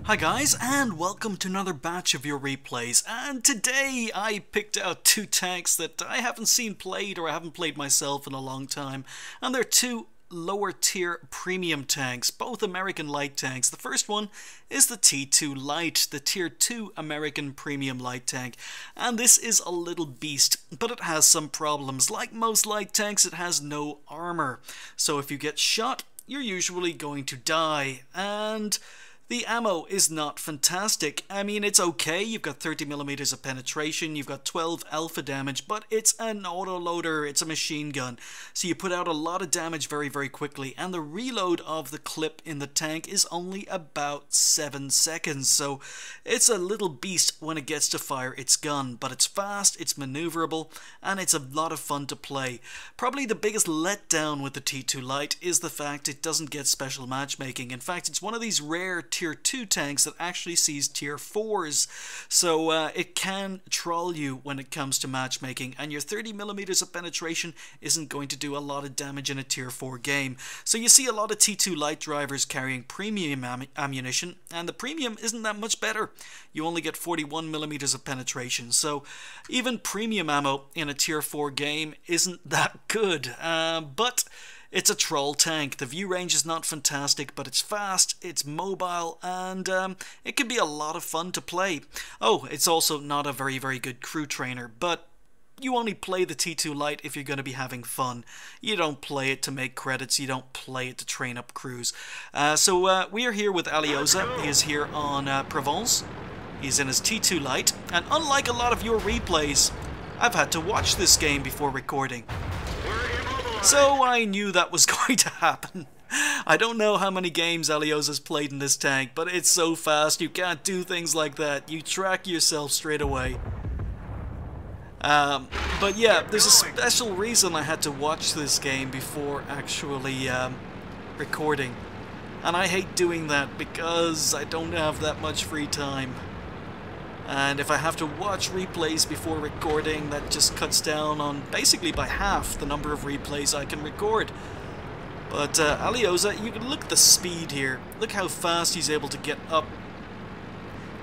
Hi guys, and welcome to another batch of your replays, and today I picked out two tanks that I haven't seen played or I haven't played myself in a long time, and they're two lower tier premium tanks, both American light tanks. The first one is the T2 Light, the tier 2 American premium light tank, and this is a little beast, but it has some problems. Like most light tanks, it has no armor, so if you get shot, you're usually going to die, and the ammo is not fantastic. I mean, it's okay, you've got 30mm of penetration, you've got 12 alpha damage, but it's an autoloader, it's a machine gun. So you put out a lot of damage very, very quickly, and the reload of the clip in the tank is only about 7 seconds. So it's a little beast when it gets to fire its gun, but it's fast, it's maneuverable, and it's a lot of fun to play. Probably the biggest letdown with the T2 Light is the fact it doesn't get special matchmaking. In fact, it's one of these rare tier 2 tanks that actually sees tier 4s, so it can troll you when it comes to matchmaking, and your 30mm of penetration isn't going to do a lot of damage in a tier 4 game. So you see a lot of T2 Light drivers carrying premium ammunition, and the premium isn't that much better. You only get 41mm of penetration, so even premium ammo in a tier 4 game isn't that good, but it's a troll tank. The view range is not fantastic, but it's fast, it's mobile, and it can be a lot of fun to play. Oh, it's also not a very, very good crew trainer, but you only play the T2 Light if you're going to be having fun. You don't play it to make credits, you don't play it to train up crews. So we are here with Alioza. He is here on Provence. He's in his T2 Light, and unlike a lot of your replays, I've had to watch this game before recording. So I knew that was going to happen. I don't know how many games Alioza's played in this tank, but it's so fast you can't do things like that. You track yourself straight away. But yeah, there's a special reason I had to watch this game before actually recording. And I hate doing that because I don't have that much free time. And if I have to watch replays before recording, that just cuts down on basically by half the number of replays I can record. But Alioza, you can look at the speed here. Look how fast he's able to get up.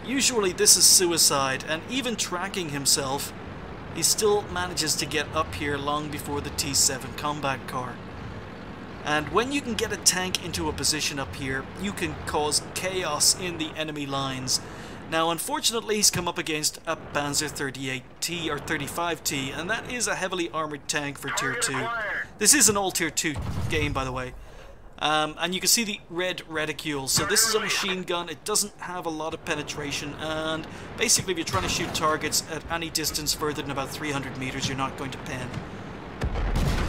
Usually this is suicide, and even tracking himself, he still manages to get up here long before the T7 combat car. And when you can get a tank into a position up here, you can cause chaos in the enemy lines. Now, unfortunately, he's come up against a Panzer 38T or 35T, and that is a heavily armored tank for Tier 2. This is an all Tier 2 game, by the way. And you can see the red reticule. So this is a machine gun. It doesn't have a lot of penetration, and basically if you're trying to shoot targets at any distance further than about 300 meters, you're not going to pen.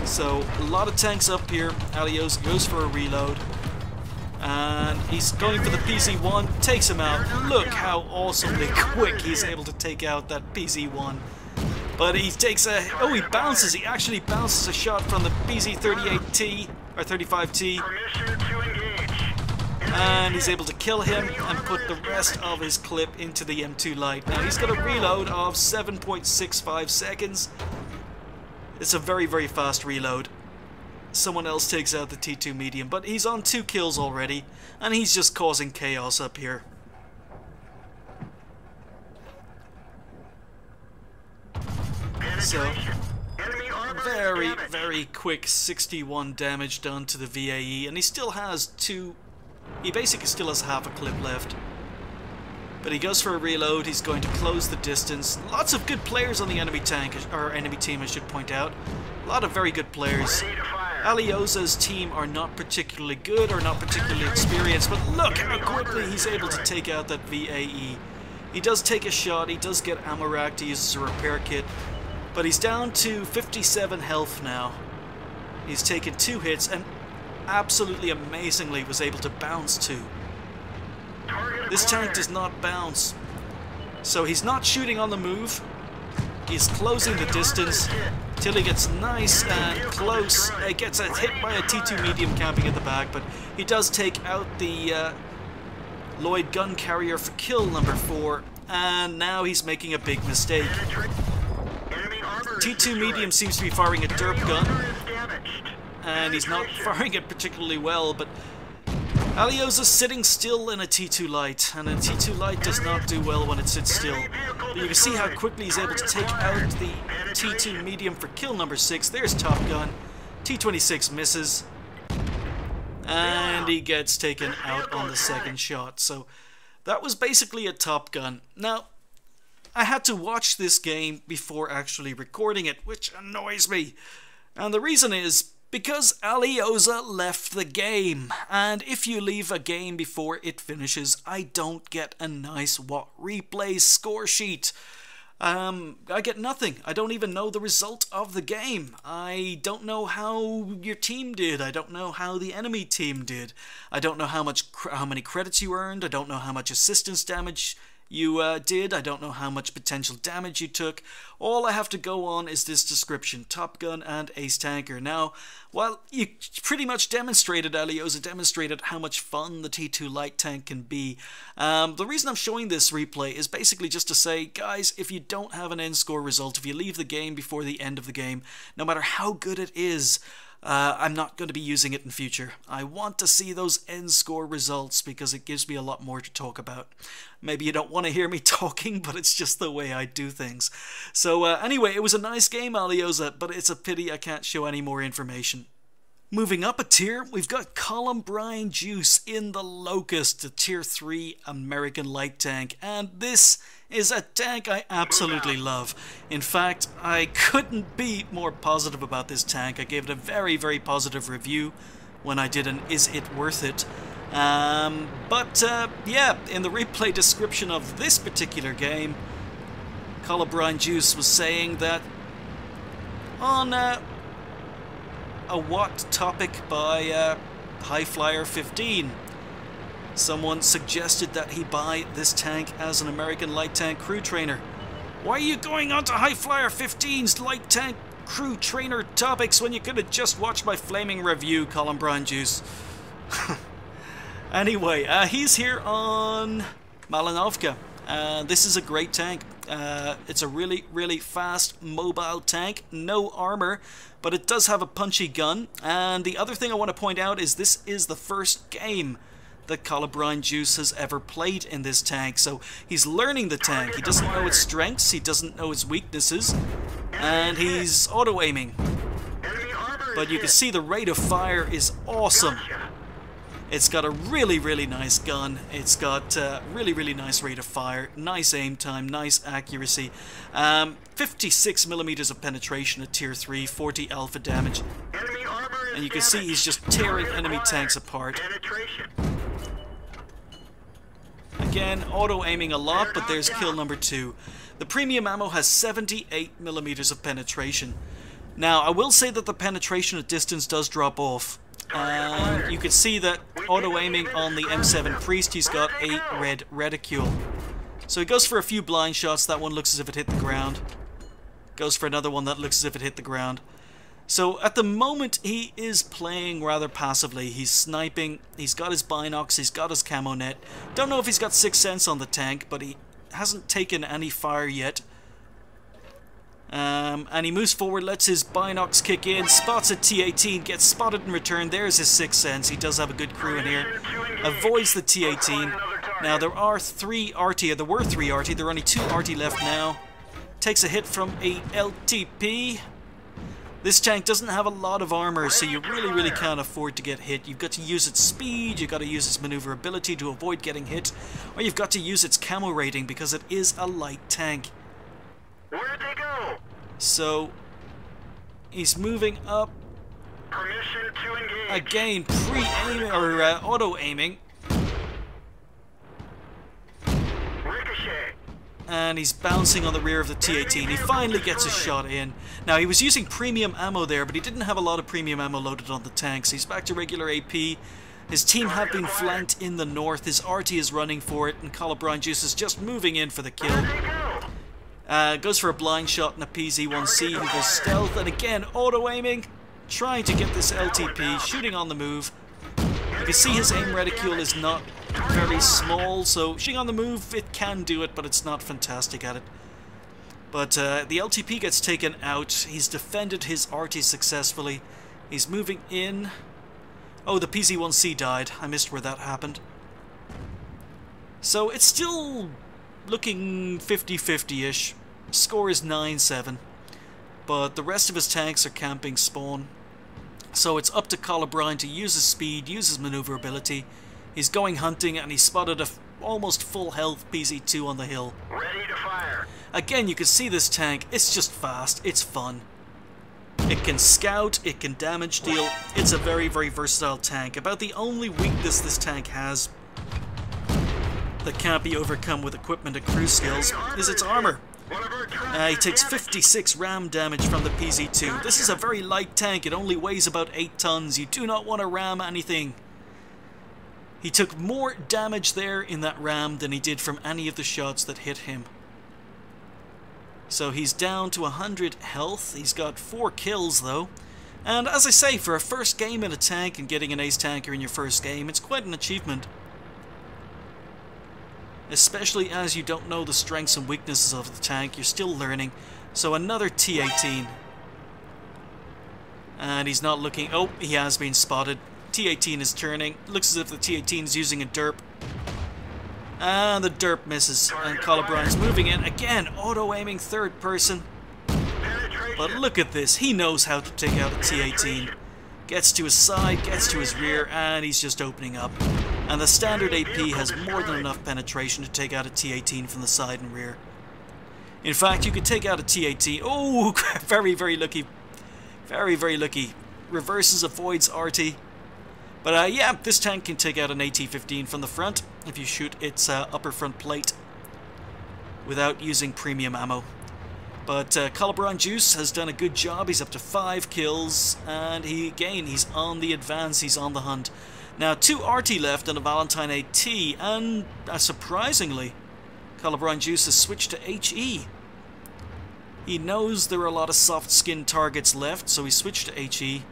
So, a lot of tanks up here. Alioza goes for a reload. And he's going for the PZ-1, takes him out. Look how awesomely quick he's able to take out that PZ-1. But he takes a... oh, he bounces. He actually bounces a shot from the PZ-38T, or 35T. And he's able to kill him and put the rest of his clip into the M2 Light. Now, he's got a reload of 7.65 seconds. It's a very, very fast reload. Someone else takes out the T2 medium, but he's on 2 kills already, and he's just causing chaos up here. So, very, very quick 61 damage done to the VAE, and he still has he basically still has half a clip left. But he goes for a reload, he's going to close the distance. Lots of good players on the enemy tank, or enemy team I should point out. A lot of very good players. Alioza's team are not particularly good or not particularly experienced, but look how quickly he's able to take out that VAE. He does take a shot, he does get ammo racked, he uses a repair kit, but he's down to 57 health now. He's taken 2 hits and absolutely amazingly was able to bounce too. This tank does not bounce, so he's not shooting on the move. He's closing the distance till he gets nice and close. He gets a hit by a T2 medium camping at the back, but he does take out the Lloyd gun carrier for kill number 4, and now he's making a big mistake. T2 medium seems to be firing a derp gun, and he's not firing it particularly well, but Alioza sitting still in a T2 Light, and a T2 Light does not do well when it sits still. But you can see how quickly he's able to take out the T2 Medium for kill number 6. There's Top Gun. T26 misses. And he gets taken out on the second shot. So that was basically a Top Gun. Now, I had to watch this game before actually recording it, which annoys me. And the reason is because Alioza left the game, and if you leave a game before it finishes, I don't get a nice What Replays score sheet. I get nothing. I don't even know the result of the game. I don't know how your team did. I don't know how the enemy team did. I don't know how many credits you earned. I don't know how much assistance damage you did. I don't know how much potential damage you took. All I have to go on is this description: Top Gun and Ace Tanker. Now, while you pretty much demonstrated, Alioza demonstrated how much fun the T2 Light Tank can be, the reason I'm showing this replay is basically just to say, guys, if you don't have an end score result, if you leave the game before the end of the game, no matter how good it is, I'm not going to be using it in future. I want to see those end score results because it gives me a lot more to talk about. Maybe you don't want to hear me talking, but it's just the way I do things. So anyway, it was a nice game, Alioza, but it's a pity I can't show any more information. Moving up a tier, we've got ColubrineDeuce in the Locust, a tier 3 American light tank, and this is a tank I absolutely love. In fact, I couldn't be more positive about this tank. I gave it a very, very positive review when I did an Is It Worth It? Yeah, in the replay description of this particular game, ColubrineDeuce was saying that on a What topic by Highflyer15, someone suggested that he buy this tank as an American light tank crew trainer. Why are you going on to Highflyer15's light tank crew trainer topics when you could have just watched my flaming review, ColubrineDeuce? Anyway, he's here on Malinovka. This is a great tank. It's a really, really fast, mobile tank. No armor, but it does have a punchy gun. And the other thing I want to point out is this is the first game that ColubrineDeuce has ever played in this tank. So he's learning the tank. He doesn't know its strengths, he doesn't know its weaknesses, and he's auto-aiming. But you can see the rate of fire is awesome. It's got a really, really nice gun. It's got really, really nice rate of fire, nice aim time, nice accuracy. 56 millimeters of penetration at tier 3, 40 alpha damage. And you can see he's just tearing enemy tanks apart. Again, auto-aiming a lot, but there's kill number 2. The premium ammo has 78 millimeters of penetration. Now, I will say that the penetration at distance does drop off. You can see that auto-aiming on the M7 Priest, he's got a red reticule. So he goes for a few blind shots. That one looks as if it hit the ground. Goes for another one that looks as if it hit the ground. So at the moment he is playing rather passively. He's sniping, he's got his binocs, he's got his camo net. Don't know if he's got 6th sense on the tank, but he hasn't taken any fire yet. And he moves forward, lets his binocs kick in, spots a T-18, gets spotted in return. There's his 6th sense. He does have a good crew in here. Avoids the T-18. Now there are 3 RT, there were 3 RT, there are only 2 RT left now. Takes a hit from a LTP. This tank doesn't have a lot of armor, so you really can't afford to get hit. You've got to use its speed, you've got to use its maneuverability to avoid getting hit, or you've got to use its camo rating because it is a light tank. Where'd they go? So he's moving up. Permission to engage. Again, pre-aiming or auto-aiming. Ricochet. And he's bouncing on the rear of the T-18. He finally gets a shot in. Now, he was using premium ammo there, but he didn't have a lot of premium ammo loaded on the tanks. He's back to regular AP. His team have been flanked in the north. His RT is running for it, and ColubrineDeuce is just moving in for the kill. Goes for a blind shot and a PZ-1C. He goes stealth, and again, auto-aiming. Trying to get this LTP, shooting on the move. You can see his aim reticule is not very small, so shooting on the move, it can do it, but it's not fantastic at it. But the LTP gets taken out. He's defended his RT successfully. He's moving in. Oh, the PZ-1C died. I missed where that happened. So it's still looking 50-50-ish. Score is 9-7. But the rest of his tanks are camping spawn. So it's up to Colubrine to use his speed, use his maneuverability. He's going hunting and he spotted a almost full health PZ-2 on the hill. Ready to fire. Again, you can see this tank. It's just fast. It's fun. It can scout, it can damage deal. It's a very, very versatile tank. About the only weakness this tank has that can't be overcome with equipment and crew skills is its armor. He takes 56 ram damage from the PZ-2. This is a very light tank. It only weighs about 8 tons. You do not want to ram anything. He took more damage there in that ram than he did from any of the shots that hit him. So he's down to 100 health. He's got 4 kills though. And as I say, for a first game in a tank and getting an ace tanker in your first game, it's quite an achievement. Especially as you don't know the strengths and weaknesses of the tank, you're still learning. So another T-18. And he's not looking... Oh, he has been spotted. T-18 is turning. Looks as if the T-18 is using a derp. And the derp misses. And Colubrine's moving in. Again, auto-aiming third person. But look at this. He knows how to take out a T-18. Gets to his side, gets to his rear, and he's just opening up. And the standard AP has more than enough penetration to take out a T-18 from the side and rear. In fact, you could take out a T-18. Oh, very, very lucky. Very, very lucky. Reverses, avoids RT. But yeah, this tank can take out an AT-15 from the front if you shoot its upper front plate without using premium ammo. But ColubrineDeuce has done a good job. He's up to 5 kills, and he's on the advance, he's on the hunt. Now 2 RT left and a Valentine AT, and surprisingly, ColubrineDeuce has switched to HE. He knows there are a lot of soft skin targets left, so he switched to HE.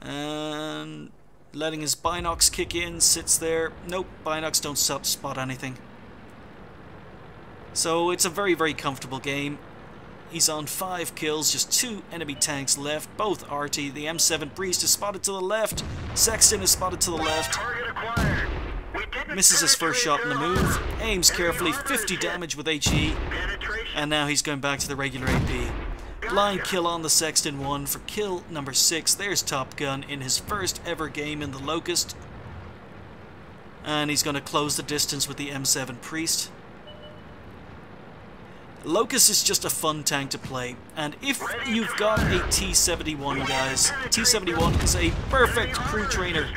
And letting his binocs kick in, sits there. Nope, binocs don't spot anything. So it's a very, very comfortable game. He's on 5 kills, just 2 enemy tanks left, both RT. The M7 Priest is spotted to the left. Sexton is spotted to the left. Misses his first shot in the move. Aims carefully, 50 damage with HE. And now he's going back to the regular AP. Blind kill on the Sexton 1 for kill number 6. There's Top Gun in his first ever game in the Locust. And he's going to close the distance with the M7 Priest. Locust is just a fun tank to play, and if you've got a T-71, guys, T-71 is a perfect crew trainer.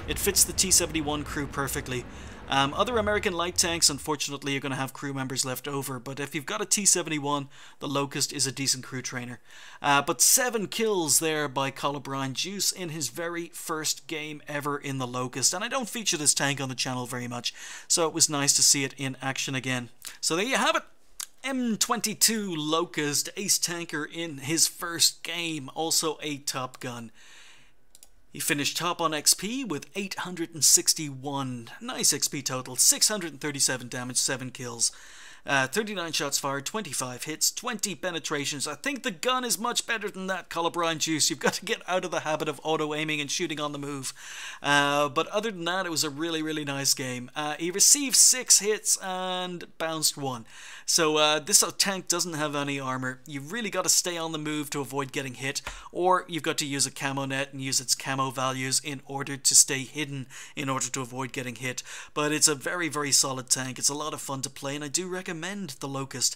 It fits the T-71 crew perfectly. Other American light tanks, unfortunately, are going to have crew members left over, but if you've got a T-71, the Locust is a decent crew trainer. But 7 kills there by ColubrineDeuce in his very first game ever in the Locust, and I don't feature this tank on the channel very much, so it was nice to see it in action again. So there you have it. M22 Locust, ace tanker in his first game, also a Top Gun. He finished top on XP with 861. Nice XP total, 637 damage, 7 kills. 39 shots fired, 25 hits, 20 penetrations. I think the gun is much better than that, ColubrineDeuce. You've got to get out of the habit of auto-aiming and shooting on the move. But other than that, it was a really, really nice game. He received 6 hits and bounced 1. So this tank doesn't have any armor. You've really got to stay on the move to avoid getting hit, or you've got to use a camo net and use its camo values in order to stay hidden in order to avoid getting hit. But it's a very, very solid tank. It's a lot of fun to play, and I do recommend the Locust.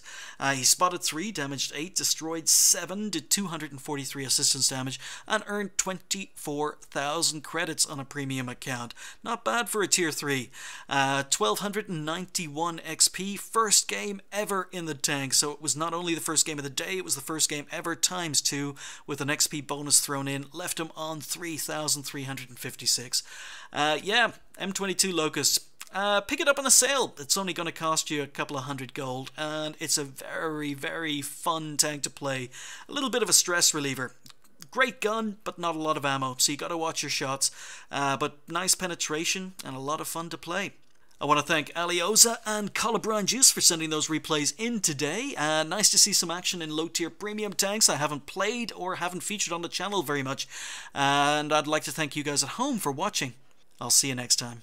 He spotted 3, damaged 8, destroyed 7, did 243 assistance damage, and earned 24,000 credits on a premium account. Not bad for a tier 3. 1291 XP, first game ever in the tank. So it was not only the first game of the day, it was the first game ever times 2 with an XP bonus thrown in. Left him on 3,356. Yeah, M22 Locust. Pick it up on a sale. It's only going to cost you a couple of hundred gold, and it's a very, very fun tank to play. A little bit of a stress reliever. Great gun, but not a lot of ammo, so you got to watch your shots. But nice penetration and a lot of fun to play. I want to thank Alioza and ColubrineDeuce for sending those replays in today. Nice to see some action in low-tier premium tanks I haven't played or haven't featured on the channel very much. And I'd like to thank you guys at home for watching. I'll see you next time.